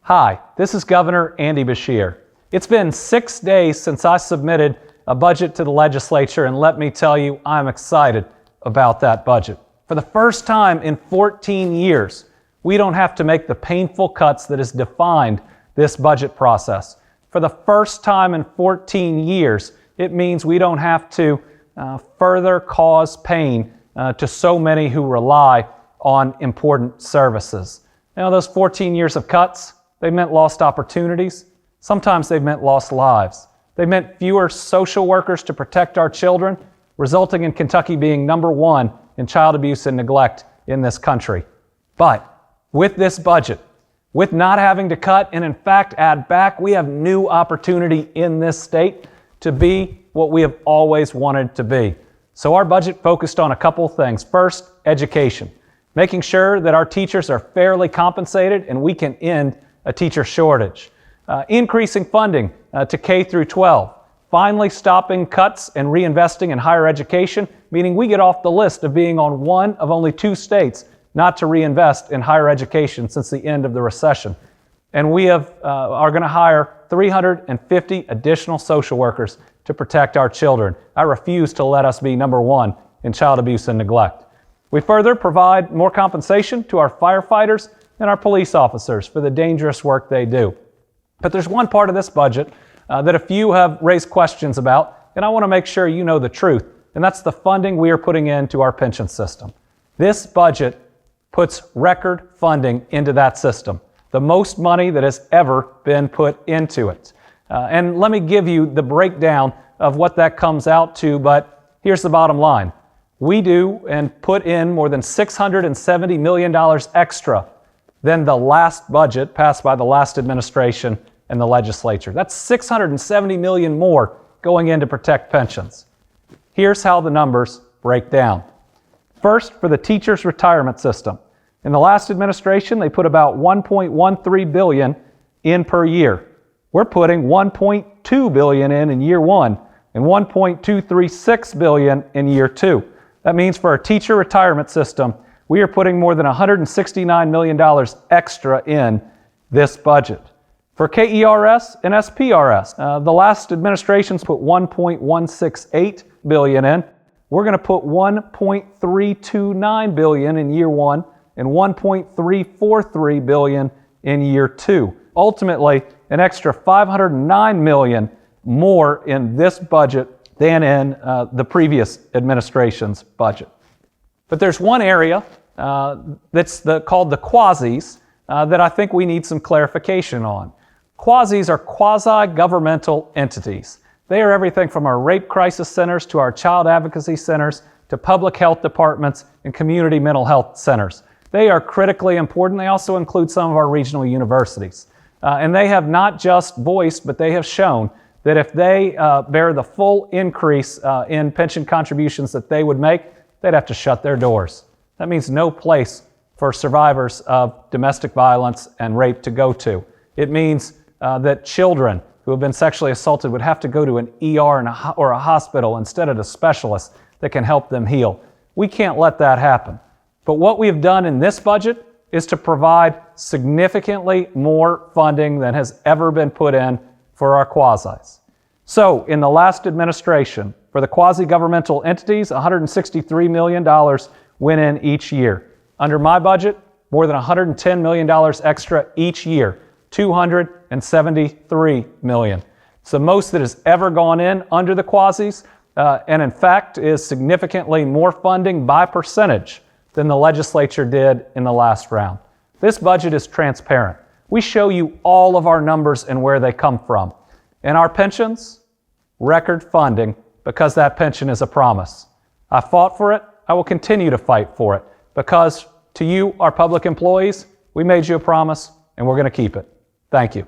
Hi, this is Governor Andy Beshear. It's been 6 days since I submitted a budget to the legislature, and let me tell you, I'm excited about that budget. For the first time in 14 years, we don't have to make the painful cuts that has defined this budget process. For the first time in 14 years, it means we don't have to further cause pain to so many who rely on important services. You know, those 14 years of cuts, they meant lost opportunities. Sometimes they've meant lost lives. They meant fewer social workers to protect our children, resulting in Kentucky being #1 in child abuse and neglect in this country. But with this budget, with not having to cut and in fact add back, we have new opportunity in this state to be what we have always wanted to be. So our budget focused on a couple things. First, education, making sure that our teachers are fairly compensated and we can end a teacher shortage. Increasing funding to K through 12. Finally stopping cuts and reinvesting in higher education, meaning we get off the list of being on one of only 2 states not to reinvest in higher education since the end of the recession. And we are going to hire 350 additional social workers to protect our children. I refuse to let us be #1 in child abuse and neglect. We further provide more compensation to our firefighters and our police officers for the dangerous work they do. But there's one part of this budget that a few have raised questions about, and I want to make sure you know the truth, and that's the funding we are putting into our pension system. This budget puts record funding into that system, the most money that has ever been put into it. And let me give you the breakdown of what that comes out to, but here's the bottom line. We do and put in more than $670 million extra than the last budget passed by the last administration and the legislature. That's $670 million more going in to protect pensions. Here's how the numbers break down. First, for the teachers' retirement system. In the last administration, they put about $1.13 billion in per year. We're putting $1.2 billion in year 1 and $1.236 billion in year 2. That means for our teacher retirement system, we are putting more than $169 million extra in this budget. For KERS and SPRS, the last administrations put $1.168 billion in. We're going to put $1.329 billion in year 1 and $1.343 billion in year 2. Ultimately, an extra $509 million more in this budget than in the previous administration's budget. But there's one area that's called the quasis that I think we need some clarification on. Quasis are quasi-governmental entities. They are everything from our rape crisis centers to our child advocacy centers to public health departments and community mental health centers. They are critically important. They also include some of our regional universities. And they have not just voiced, but they have shown that if they bear the full increase in pension contributions that they would make, they'd have to shut their doors. That means no place for survivors of domestic violence and rape to go to. It means that children who have been sexually assaulted would have to go to an ER or a hospital instead of a specialist that can help them heal. We can't let that happen. But what we have done in this budget is to provide significantly more funding than has ever been put in for our quasis. So in the last administration, for the quasi-governmental entities, $163 million went in each year. Under my budget, more than $110 million extra each year, $273 million. It's the most that has ever gone in under the quasis, and in fact is significantly more funding by percentage than the legislature did in the last round. This budget is transparent. We show you all of our numbers and where they come from. And our pensions, record funding, because that pension is a promise. I fought for it. I will continue to fight for it because to you, our public employees, we made you a promise and we're going to keep it. Thank you.